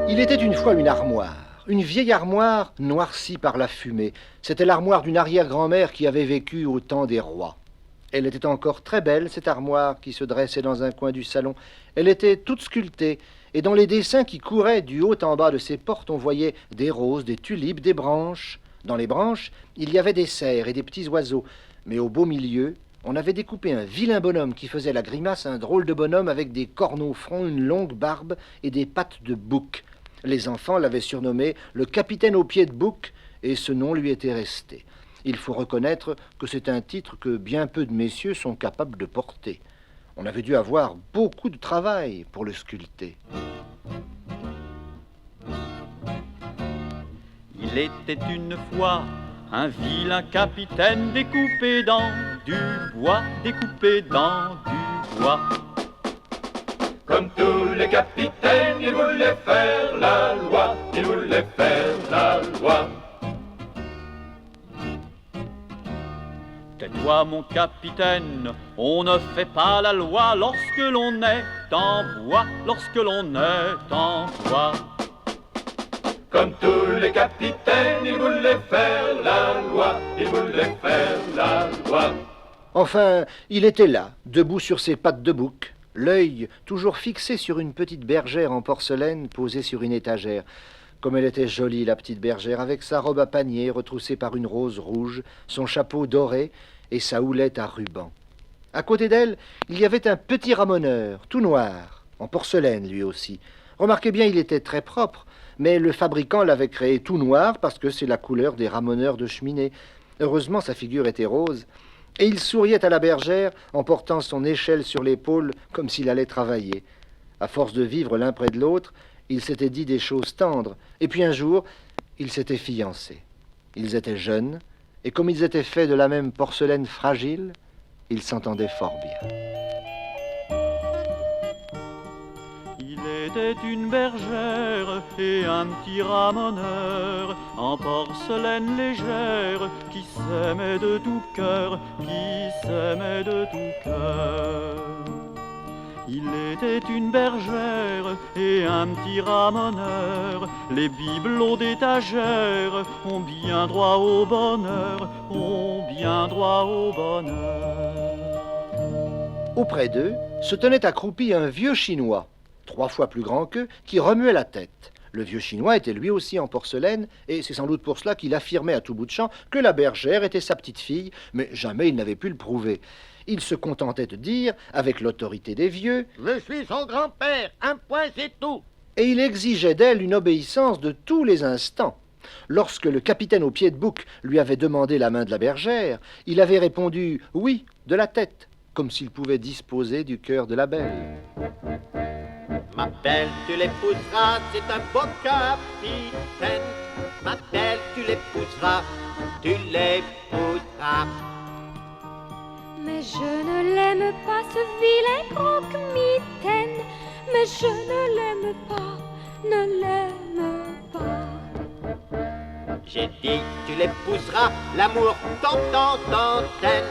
Il était une fois une armoire, une vieille armoire noircie par la fumée. C'était l'armoire d'une arrière-grand-mère qui avait vécu au temps des rois. Elle était encore très belle, cette armoire qui se dressait dans un coin du salon. Elle était toute sculptée, et dans les dessins qui couraient du haut en bas de ses portes, on voyait des roses, des tulipes, des branches. Dans les branches, il y avait des cerfs et des petits oiseaux, mais au beau milieu, on avait découpé un vilain bonhomme qui faisait la grimace, un drôle de bonhomme avec des cornes au front, une longue barbe et des pattes de bouc. Les enfants l'avaient surnommé le capitaine aux pieds de bouc, et ce nom lui était resté. Il faut reconnaître que c'est un titre que bien peu de messieurs sont capables de porter. On avait dû avoir beaucoup de travail pour le sculpter. Il était une fois un vilain capitaine découpé dans du bois, découpé dans du bois. Comme tous les capitaines, il voulait faire la loi, il voulait faire la loi. Tais-toi mon capitaine, on ne fait pas la loi lorsque l'on est en bois, lorsque l'on est en bois. Comme tous les capitaines, il voulait faire la loi, il voulait faire la loi. Enfin, il était là, debout sur ses pattes de bouc, l'œil toujours fixé sur une petite bergère en porcelaine posée sur une étagère. Comme elle était jolie, la petite bergère, avec sa robe à panier retroussée par une rose rouge, son chapeau doré et sa houlette à ruban. À côté d'elle, il y avait un petit ramoneur, tout noir, en porcelaine lui aussi. Remarquez bien, il était très propre, mais le fabricant l'avait créé tout noir parce que c'est la couleur des ramoneurs de cheminée. Heureusement, sa figure était rose. Et il souriait à la bergère en portant son échelle sur l'épaule comme s'il allait travailler. À force de vivre l'un près de l'autre, il s'était dit des choses tendres. Et puis un jour, ils s'étaient fiancés. Ils étaient jeunes, et comme ils étaient faits de la même porcelaine fragile, ils s'entendaient fort bien. Il était une bergère et un petit ramoneur en porcelaine légère qui s'aimait de tout cœur, qui s'aimait de tout cœur. Il était une bergère et un petit ramoneur, les bibelots d'étagère ont bien droit au bonheur, ont bien droit au bonheur. Auprès d'eux se tenait accroupi un vieux Chinois, 3 fois plus grand qu'eux, qui remuait la tête. Le vieux Chinois était lui aussi en porcelaine, et c'est sans doute pour cela qu'il affirmait à tout bout de champ que la bergère était sa petite fille, mais jamais il n'avait pu le prouver. Il se contentait de dire, avec l'autorité des vieux, « Je suis son grand-père, un point c'est tout !» et il exigeait d'elle une obéissance de tous les instants. Lorsque le capitaine au pied de bouc lui avait demandé la main de la bergère, il avait répondu « oui » de la tête, comme s'il pouvait disposer du cœur de la belle. Ma belle, tu l'épouseras, c'est un beau capitaine. Ma belle, tu l'épouseras, tu l'épouseras. Mais je ne l'aime pas, ce vilain croque-mitaine. Mais je ne l'aime pas, ne l'aime pas. J'ai dit, tu l'épouseras, l'amour t'entend d'antenne.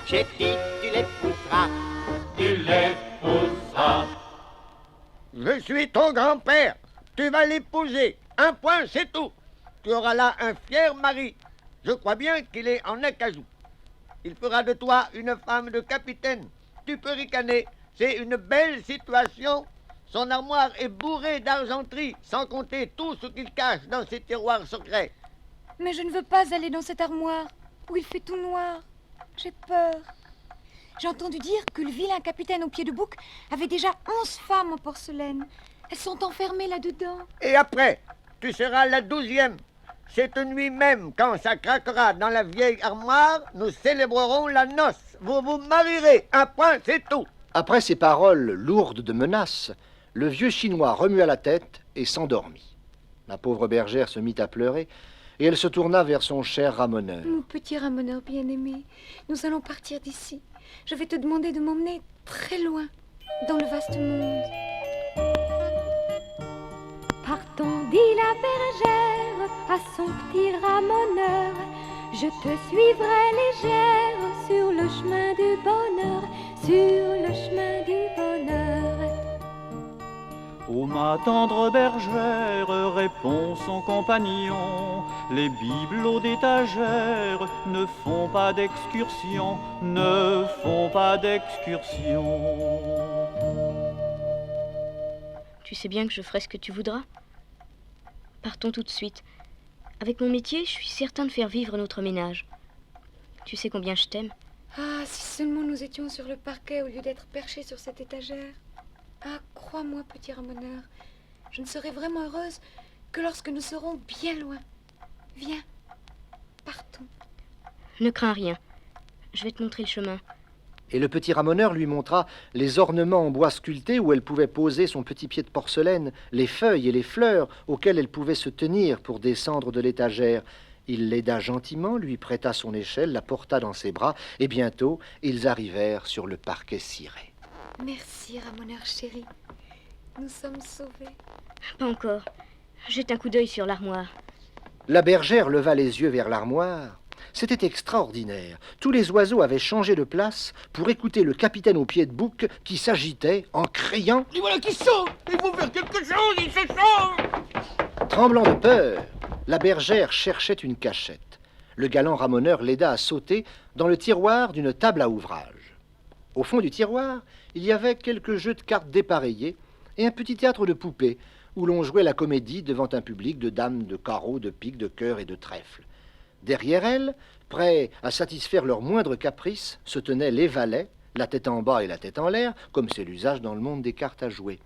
J'ai dit, tu l'épouseras, Tu l'épouseras. je suis ton grand-père, tu vas l'épouser, un point c'est tout. Tu auras là un fier mari, je crois bien qu'il est en acajou. Il fera de toi une femme de capitaine, tu peux ricaner, c'est une belle situation. Son armoire est bourrée d'argenterie, sans compter tout ce qu'il cache dans ses tiroirs secrets. Mais je ne veux pas aller dans cette armoire où il fait tout noir. J'ai peur. J'ai entendu dire que le vilain capitaine au pied de bouc avait déjà 11 femmes en porcelaine. Elles sont enfermées là-dedans. Et après, tu seras la 12e. Cette nuit même, quand ça craquera dans la vieille armoire, nous célébrerons la noce. Vous vous marierez, un point, c'est tout. Après ces paroles lourdes de menaces, le vieux Chinois remua la tête et s'endormit. La pauvre bergère se mit à pleurer, et elle se tourna vers son cher ramoneur. Mon petit ramoneur bien-aimé, nous allons partir d'ici. Je vais te demander de m'emmener très loin, dans le vaste monde. Partons, dit la bergère à son petit ramoneur. Je te suivrai légère sur le chemin du bonheur, sur le chemin du bonheur. Ô ma tendre bergère, répond son compagnon, les bibelots d'étagère ne font pas d'excursion, ne font pas d'excursion. Tu sais bien que je ferai ce que tu voudras. Partons tout de suite. Avec mon métier, je suis certain de faire vivre notre ménage. Tu sais combien je t'aime. Ah, si seulement nous étions sur le parquet au lieu d'être perchés sur cette étagère. Ah, crois-moi, petit ramoneur, je ne serai vraiment heureuse que lorsque nous serons bien loin. Viens, partons. Ne crains rien. Je vais te montrer le chemin. Et le petit ramoneur lui montra les ornements en bois sculpté où elle pouvait poser son petit pied de porcelaine, les feuilles et les fleurs auxquelles elle pouvait se tenir pour descendre de l'étagère. Il l'aida gentiment, lui prêta son échelle, la porta dans ses bras, et bientôt ils arrivèrent sur le parquet ciré. Merci, ramoneur chéri. Nous sommes sauvés. Pas encore. Jette un coup d'œil sur l'armoire. La bergère leva les yeux vers l'armoire. C'était extraordinaire. Tous les oiseaux avaient changé de place pour écouter le capitaine au pied de bouc qui s'agitait en criant Et voilà qui sauve. Il faut faire quelque chose, il se sauve. Tremblant de peur, la bergère cherchait une cachette. Le galant ramoneur l'aida à sauter dans le tiroir d'une table à ouvrage. Au fond du tiroir, il y avait quelques jeux de cartes dépareillés et un petit théâtre de poupées où l'on jouait la comédie devant un public de dames de carreaux, de piques, de cœurs et de trèfles. Derrière elle, prêts à satisfaire leurs moindres caprices, se tenaient les valets, la tête en bas et la tête en l'air, comme c'est l'usage dans le monde des cartes à jouer.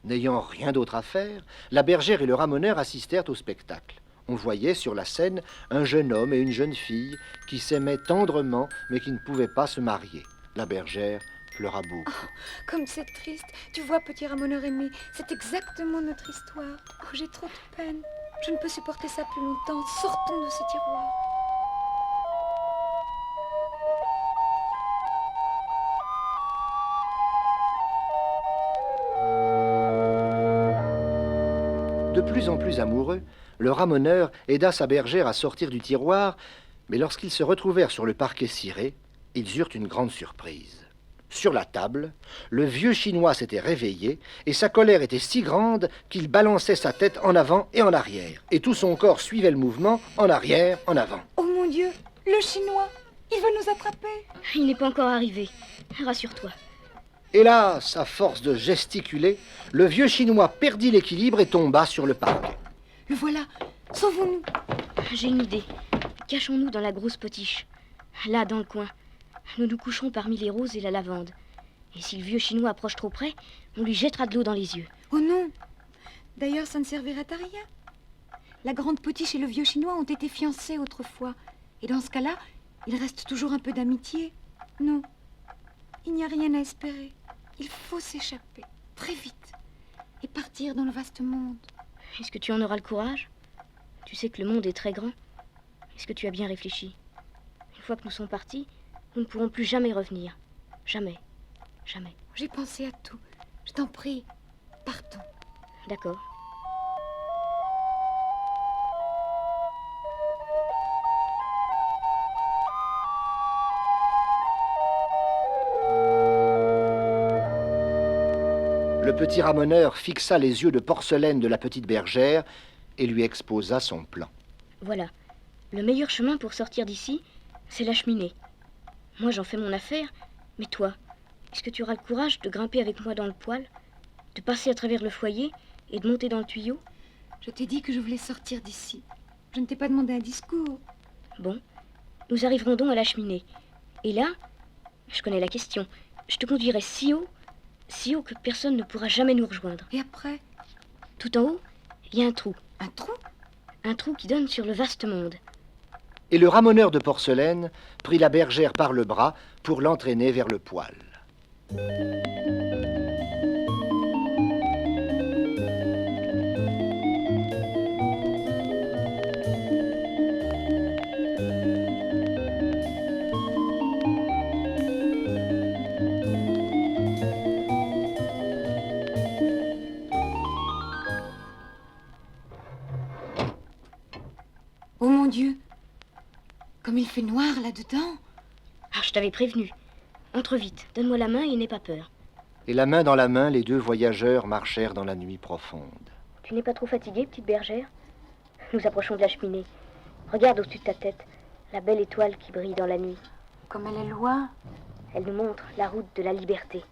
N'ayant rien d'autre à faire, la bergère et le ramoneur assistèrent au spectacle. On voyait sur la scène un jeune homme et une jeune fille qui s'aimaient tendrement mais qui ne pouvaient pas se marier. La bergère pleura beaucoup. Oh, comme c'est triste. Tu vois, petit ramoneur aimé, c'est exactement notre histoire. Oh, j'ai trop de peine. Je ne peux supporter ça plus longtemps. Sortons de ce tiroir. De plus en plus amoureux, le ramoneur aida sa bergère à sortir du tiroir, mais lorsqu'ils se retrouvèrent sur le parquet ciré, ils eurent une grande surprise. Sur la table, le vieux Chinois s'était réveillé et sa colère était si grande qu'il balançait sa tête en avant et en arrière. Et tout son corps suivait le mouvement, en arrière, en avant. Oh mon Dieu, le Chinois, il veut nous attraper. Il n'est pas encore arrivé. Rassure-toi. Hélas, à force de gesticuler, le vieux Chinois perdit l'équilibre et tomba sur le parquet. Le voilà, sauvons-nous. J'ai une idée. Cachons-nous dans la grosse potiche. Là, dans le coin. Nous nous coucherons parmi les roses et la lavande. Et si le vieux Chinois approche trop près, on lui jettera de l'eau dans les yeux. Oh non. D'ailleurs, ça ne servirait à rien. La grande potiche et le vieux Chinois ont été fiancés autrefois. Et dans ce cas-là, il reste toujours un peu d'amitié. Non, il n'y a rien à espérer. Il faut s'échapper, très vite, et partir dans le vaste monde. Est-ce que tu en auras le courage? Tu sais que le monde est très grand. Est-ce que tu as bien réfléchi? Une fois que nous sommes partis, nous ne pourrons plus jamais revenir. Jamais. Jamais. J'ai pensé à tout. Je t'en prie, partons. D'accord. Le petit ramoneur fixa les yeux de porcelaine de la petite bergère et lui exposa son plan. Voilà. Le meilleur chemin pour sortir d'ici, c'est la cheminée. Moi, j'en fais mon affaire, mais toi, est-ce que tu auras le courage de grimper avec moi dans le poêle, de passer à travers le foyer et de monter dans le tuyau? Je t'ai dit que je voulais sortir d'ici. Je ne t'ai pas demandé un discours. Bon, nous arriverons donc à la cheminée. Et là, je connais la question. Je te conduirai si haut que personne ne pourra jamais nous rejoindre. Et après? Tout en haut, il y a un trou. Un trou? Un trou qui donne sur le vaste monde. Et le ramoneur de porcelaine prit la bergère par le bras pour l'entraîner vers le poêle. Oh mon Dieu! Comme il fait noir là-dedans. Ah, je t'avais prévenu. Entre vite, donne-moi la main et n'aie pas peur. Et la main dans la main, les deux voyageurs marchèrent dans la nuit profonde. Tu n'es pas trop fatiguée, petite bergère? Nous approchons de la cheminée. Regarde au-dessus de ta tête, la belle étoile qui brille dans la nuit. Comme elle est loin. Elle nous montre la route de la liberté.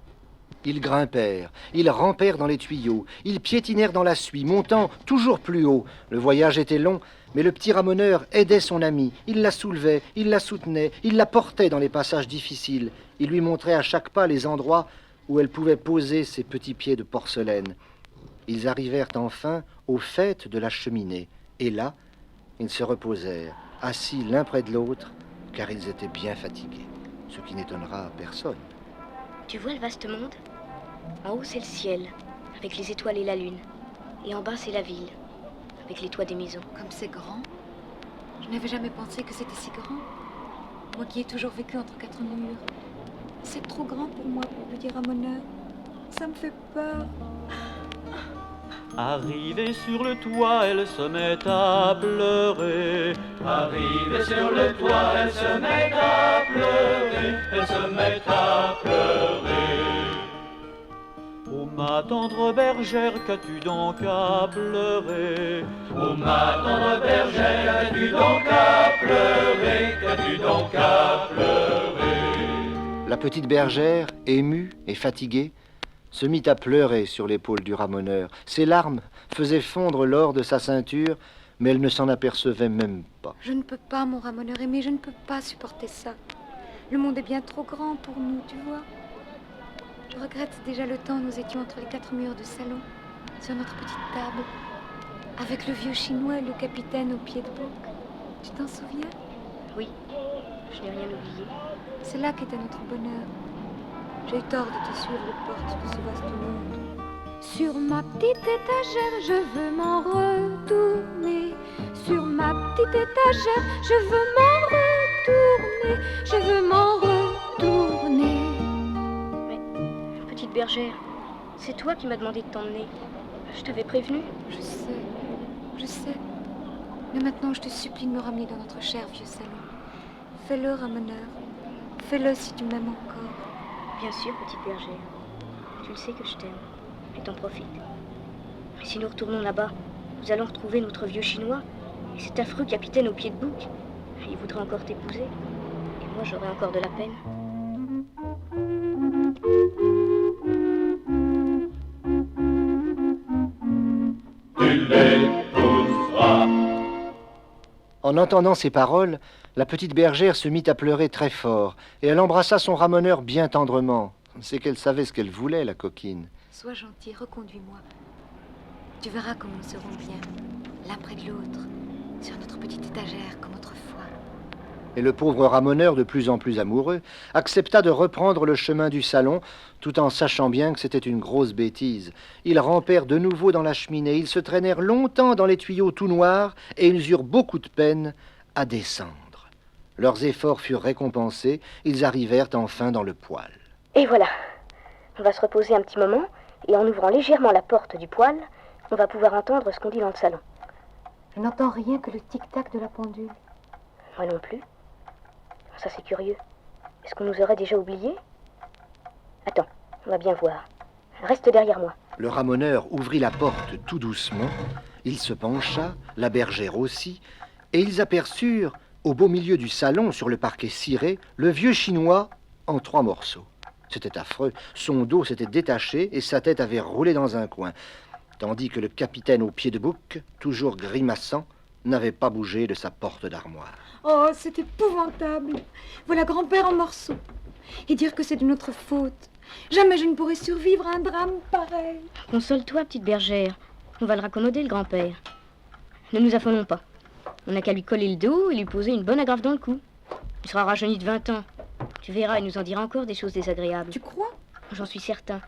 Ils grimpèrent, ils rampèrent dans les tuyaux, ils piétinèrent dans la suie, montant toujours plus haut. Le voyage était long, mais le petit ramoneur aidait son ami. Il la soulevait, il la soutenait, il la portait dans les passages difficiles. Il lui montrait à chaque pas les endroits où elle pouvait poser ses petits pieds de porcelaine. Ils arrivèrent enfin au faîte de la cheminée. Et là, ils se reposèrent, assis l'un près de l'autre, car ils étaient bien fatigués, ce qui n'étonnera personne. Tu vois le vaste monde? En haut, c'est le ciel, avec les étoiles et la lune. Et en bas, c'est la ville, avec les toits des maisons. Comme c'est grand. Je n'avais jamais pensé que c'était si grand. Moi qui ai toujours vécu entre quatre murs. C'est trop grand pour moi, pour le petit ramoneur. Ça me fait peur. Arrivée sur le toit, elle se met à pleurer. Arrivée sur le toit, elle se met à pleurer, elle se met à pleurer. Oh ma tendre bergère, qu'as-tu donc à pleurer? Oh ma tendre bergère, qu'as-tu donc à pleurer, qu'as-tu donc à pleurer? La petite bergère, émue et fatiguée, se mit à pleurer sur l'épaule du ramoneur. Ses larmes faisaient fondre l'or de sa ceinture, mais elle ne s'en apercevait même pas. Je ne peux pas, mon ramoneur aimé, je ne peux pas supporter ça. Le monde est bien trop grand pour nous, tu vois. Je regrette déjà le temps où nous étions entre les quatre murs du salon, sur notre petite table, avec le vieux chinois et le capitaine au pied de bouc. Tu t'en souviens? Oui, je n'ai rien oublié. C'est là qu'était notre bonheur. J'ai eu tort de te suivre les portes de ce vaste monde. Sur ma petite étagère, je veux m'en retourner. Sur ma petite étagère, je veux m'en retourner. Je veux m'en retourner. Mais, petite bergère, c'est toi qui m'as demandé de t'emmener. Je t'avais prévenu. Je sais. Mais maintenant, je te supplie de me ramener dans notre cher vieux salon. Fais-le, ramoneur. Fais-le si tu m'aimes encore. Bien sûr, petite bergère. Tu le sais que je t'aime. Et t'en profites. Mais si nous retournons là-bas, nous allons retrouver notre vieux chinois et cet affreux capitaine au pied de bouc. Il voudrait encore t'épouser. Et moi, j'aurai encore de la peine. Tu l'épouseras. En entendant ces paroles, la petite bergère se mit à pleurer très fort, et elle embrassa son ramoneur bien tendrement. C'est qu'elle savait ce qu'elle voulait, la coquine. Sois gentil, reconduis-moi. Tu verras comme nous serons bien, l'un près de l'autre, sur notre petite étagère comme autrefois. Et le pauvre ramoneur, de plus en plus amoureux, accepta de reprendre le chemin du salon, tout en sachant bien que c'était une grosse bêtise. Ils rampèrent de nouveau dans la cheminée, ils se traînèrent longtemps dans les tuyaux tout noirs, et ils eurent beaucoup de peine à descendre. Leurs efforts furent récompensés, ils arrivèrent enfin dans le poêle. Et voilà. On va se reposer un petit moment, et en ouvrant légèrement la porte du poêle, on va pouvoir entendre ce qu'on dit dans le salon. Je n'entends rien que le tic-tac de la pendule. Moi non plus. Ça, c'est curieux. Est-ce qu'on nous aurait déjà oubliés? Attends, on va bien voir. Reste derrière moi. Le ramoneur ouvrit la porte tout doucement, il se pencha, la bergère aussi, et ils aperçurent, au beau milieu du salon, sur le parquet ciré, le vieux chinois en 3 morceaux. C'était affreux, son dos s'était détaché et sa tête avait roulé dans un coin, tandis que le capitaine au pied de bouc, toujours grimaçant, n'avait pas bougé de sa porte d'armoire. Oh, c'est épouvantable. Voilà grand-père en morceaux. Et dire que c'est de notre faute. Jamais je ne pourrais survivre à un drame pareil. Console-toi, petite bergère. On va le raccommoder, le grand-père. Ne nous affolons pas. On n'a qu'à lui coller le dos et lui poser une bonne agrafe dans le cou. Il sera rajeuni de 20 ans. Tu verras, il nous en dira encore des choses désagréables. Tu crois? J'en suis certain.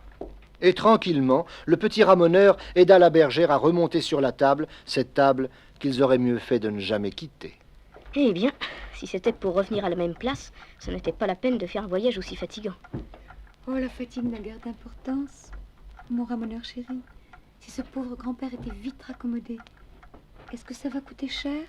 Et tranquillement, le petit ramoneur aida la bergère à remonter sur la table, cette table qu'ils auraient mieux fait de ne jamais quitter. Eh bien, si c'était pour revenir à la même place, ce n'était pas la peine de faire un voyage aussi fatigant. Oh, la fatigue n'a guère d'importance. Mon ramoneur chéri, si ce pauvre grand-père était vite raccommodé, est-ce que ça va coûter cher?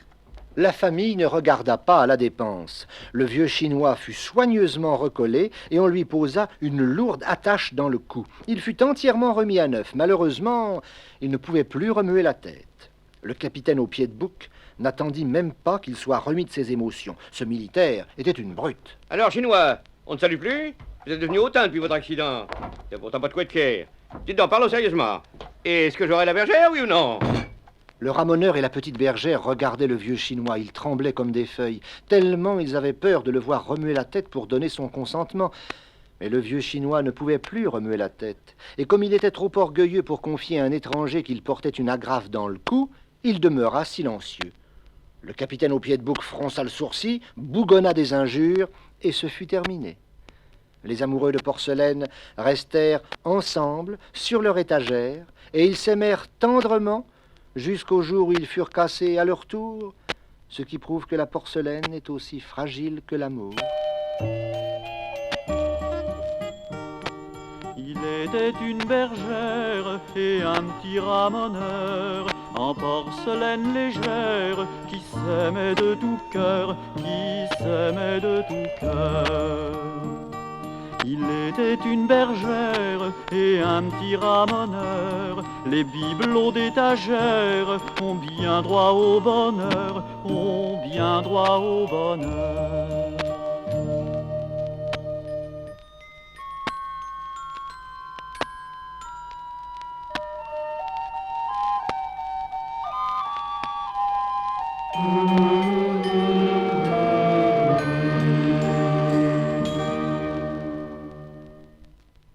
La famille ne regarda pas à la dépense. Le vieux Chinois fut soigneusement recollé et on lui posa une lourde attache dans le cou. Il fut entièrement remis à neuf. Malheureusement, il ne pouvait plus remuer la tête. Le capitaine au pied de bouc n'attendit même pas qu'il soit remis de ses émotions. Ce militaire était une brute. Alors, Chinois, on ne salue plus? Vous êtes devenu hautain depuis votre accident. Il n'y a pourtant pas de quoi de fier. Dites donc, parlons sérieusement. Est-ce que j'aurai la bergère, oui ou non? Le ramoneur et la petite bergère regardaient le vieux Chinois. Ils tremblaient comme des feuilles, tellement ils avaient peur de le voir remuer la tête pour donner son consentement. Mais le vieux Chinois ne pouvait plus remuer la tête. Et comme il était trop orgueilleux pour confier à un étranger qu'il portait une agrafe dans le cou, il demeura silencieux. Le capitaine au pied de bouc fronça le sourcil, bougonna des injures, et ce fut terminé. Les amoureux de porcelaine restèrent ensemble sur leur étagère, et ils s'aimèrent tendrement jusqu'au jour où ils furent cassés à leur tour, ce qui prouve que la porcelaine est aussi fragile que l'amour. Il était une bergère et un petit ramoneur en porcelaine légère qui s'aimait de tout cœur, qui s'aimait de tout cœur. Il était une bergère et un petit ramoneur. Les bibelots d'étagère ont bien droit au bonheur, ont bien droit au bonheur. Thank you.